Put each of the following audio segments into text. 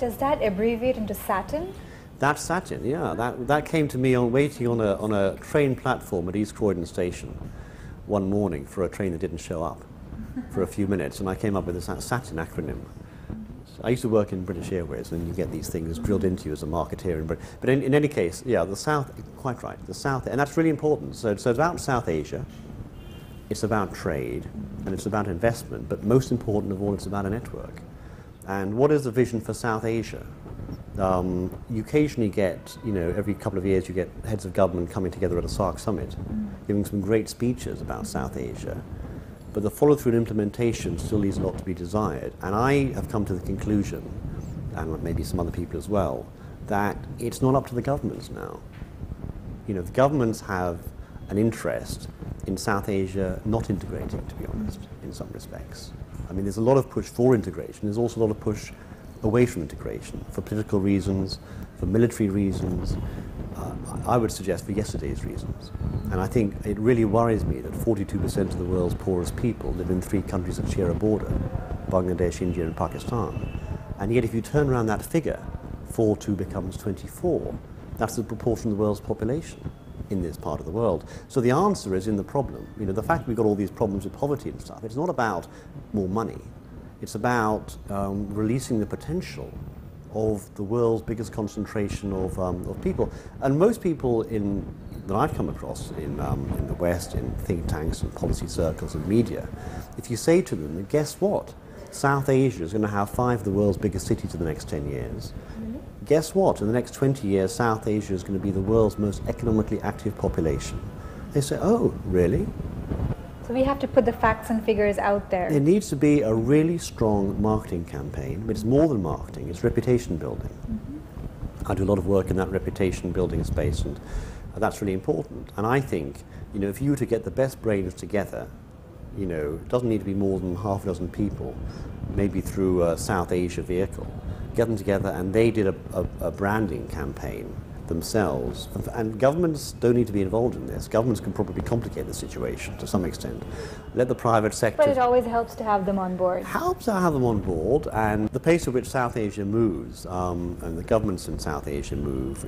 Does that abbreviate into Satin? That's Satin, yeah. That came to me waiting on a train platform at East Croydon Station one morning for a train that didn't show up for a few minutes, and I came up with this Satin acronym. I used to work in British Airways, and you get these things drilled into you as a marketeer in Britain. But in any case, yeah, the South, quite right, the South, and that's really important. So it's about South Asia, it's about trade, and it's about investment, but most important of all, it's about a network. And what is the vision for South Asia? You occasionally get, every couple of years you get heads of government coming together at a SARC summit, giving some great speeches about South Asia. But the follow-through and implementation still leaves a lot to be desired. And I have come to the conclusion, and maybe some other people as well, that it's not up to the governments now. The governments have an interest in South Asia not integrating, to be honest, in some respects. I mean, there's a lot of push for integration. There's also a lot of push away from integration, for political reasons, for military reasons, I would suggest for yesterday's reasons. And I think it really worries me that 42% of the world's poorest people live in 3 countries that share a border, Bangladesh, India and Pakistan. And yet if you turn around that figure, 4-2 becomes 24. That's the proportion of the world's population in this part of the world. So the answer is in the problem. The fact we've got all these problems with poverty and stuff, it's not about more money. It's about releasing the potential of the world's biggest concentration of people. And most people that I've come across in the West, in think tanks and policy circles and media, if you say to them, guess what? South Asia is going to have 5 of the world's biggest cities in the next 10 years. Guess what? In the next 20 years, South Asia is going to be the world's most economically active population. They say, oh, really? So we have to put the facts and figures out there. There needs to be a really strong marketing campaign, but it's more than marketing, it's reputation building. I do a lot of work in that reputation building space, and that's really important. And I think, if you were to get the best brains together, it doesn't need to be more than half a dozen people, maybe through a South Asia vehicle, get them together and they did a branding campaign themselves. And governments don't need to be involved in this. Governments can probably complicate the situation to some extent. Let the private sector... But it always helps to have them on board. Helps to have them on board, and the pace at which South Asia moves, and the governments in South Asia move,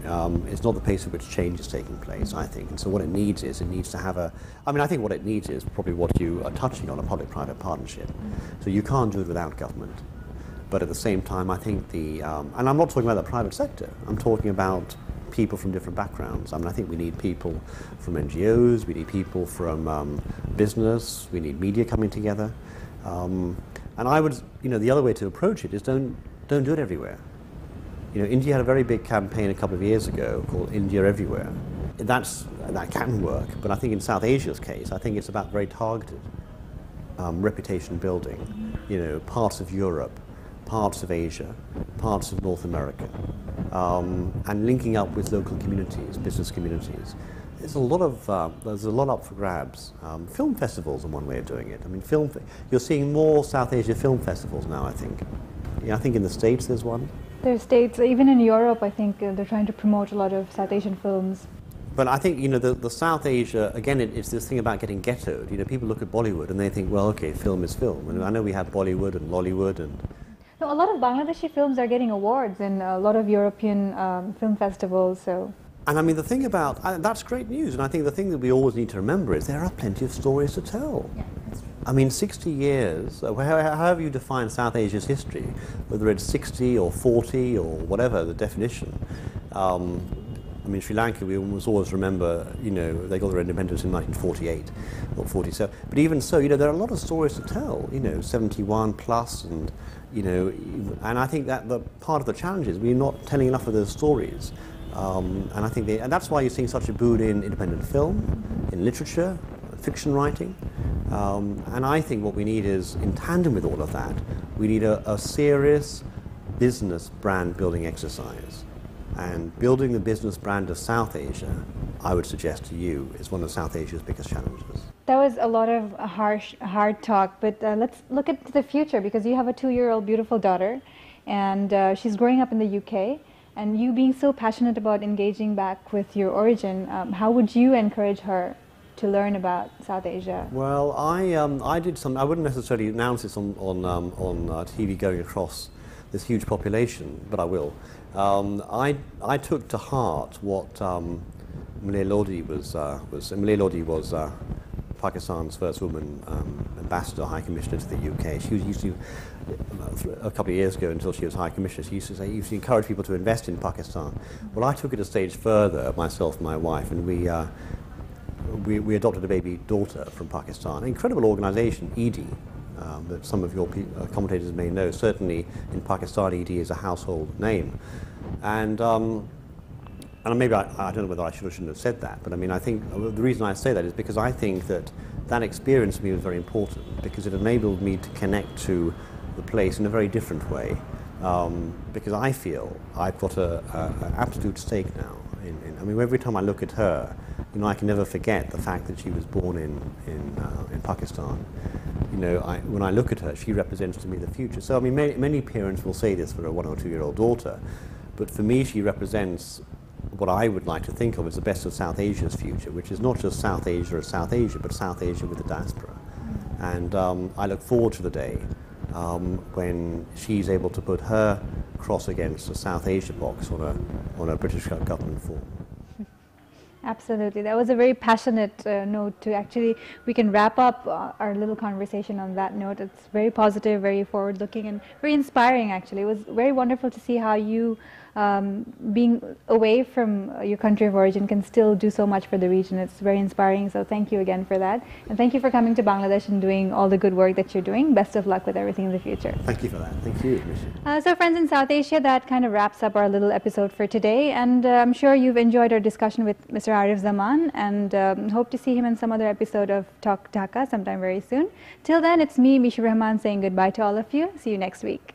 is not the pace at which change is taking place, I think. And so what it needs is, to have I think what it needs is probably what you are touching on, a public-private partnership. So you can't do it without government. But at the same time, I think and I'm not talking about the private sector, I'm talking about people from different backgrounds. I think we need people from NGOs, we need people from business, we need media coming together. And I would, the other way to approach it is don't do it everywhere. India had a very big campaign a couple of years ago called India Everywhere. That can work, but I think in South Asia's case, I think it's about very targeted reputation building. Parts of Europe, parts of Asia, parts of North America, and linking up with local communities, business communities. There's a lot up for grabs. Film festivals are one way of doing it. You're seeing more South Asia film festivals now, I think. I think in the States there's one. There are states, even in Europe, I think they're trying to promote a lot of South Asian films. But I think, the South Asia, again, it's this thing about getting ghettoed. People look at Bollywood and they think, well, okay, film is film. And I know we have Bollywood and Lollywood and... No, a lot of Bangladeshi films are getting awards in a lot of European film festivals, so... And the thing about, that's great news, and I think the thing that we always need to remember is there are plenty of stories to tell. Yeah, that's true. 60 yees, however you define South Asia's history, whether it's 60 or 40 or whatever the definition, Sri Lanka, we always remember, they got their independence in 1948 or 47. But even so, there are a lot of stories to tell, 71 plus, and, and I think that the part of the challenge is we're not telling enough of those stories. And I think and that's why you're seeing such a boom in independent film, in literature, fiction writing. And I think what we need is, in tandem with all of that, we need a serious business brand building exercise. And building the business brand of South Asia, I would suggest to you, is one of South Asia's biggest challenges. That was a lot of hard talk, but let's look at the future, because you have a 2-year-old beautiful daughter, and she's growing up in the UK, and you being so passionate about engaging back with your origin, how would you encourage her to learn about South Asia? Well, I did some, I wouldn't necessarily announce this on TV going across this huge population, but I will. I took to heart what Malay Lodi was. Malay Lodi was Pakistan's first woman ambassador, High Commissioner to the UK. She used to, a couple of years ago, until she was High Commissioner, she used to say, used to encourage people to invest in Pakistan. Well, I took it a stage further, myself and my wife, and we adopted a baby daughter from Pakistan. An incredible organisation, ED, that some of your commentators may know. Certainly in Pakistan, ED is a household name. And maybe I don't know whether I should or shouldn't have said that, but I mean, I think the reason I say that is because I think that that experience for me was very important, because it enabled me to connect to the place in a very different way, because I feel I've got an absolute stake now. I mean, every time I look at her, you know, I can never forget the fact that she was born in Pakistan. You know, when I look at her, she represents to me the future. So, I mean, many parents will say this for a 1 or 2 year old daughter, but for me, she represents what I would like to think of as the best of South Asia's future, which is not just South Asia as South Asia, but South Asia with the diaspora. And I look forward to the day when she's able to put her cross against the South Asia box on a British government form. Absolutely. That was a very passionate note to actually, we can wrap up our little conversation on that note. It's very positive, very forward-looking, and very inspiring, actually. It was very wonderful to see how you, being away from your country of origin, can still do so much for the region. It's very inspiring, so thank you again for that. And thank you for coming to Bangladesh and doing all the good work that you're doing. Best of luck with everything in the future. Thank you for that. Thank you, Michelle. So friends in South Asia, that kind of wraps up our little episode for today, and I'm sure you've enjoyed our discussion with Mr. Arif Zaman, and hope to see him in some other episode of Talk Dhaka sometime very soon. Till then, it's me, Misha Rahman, saying goodbye to all of you. See you next week.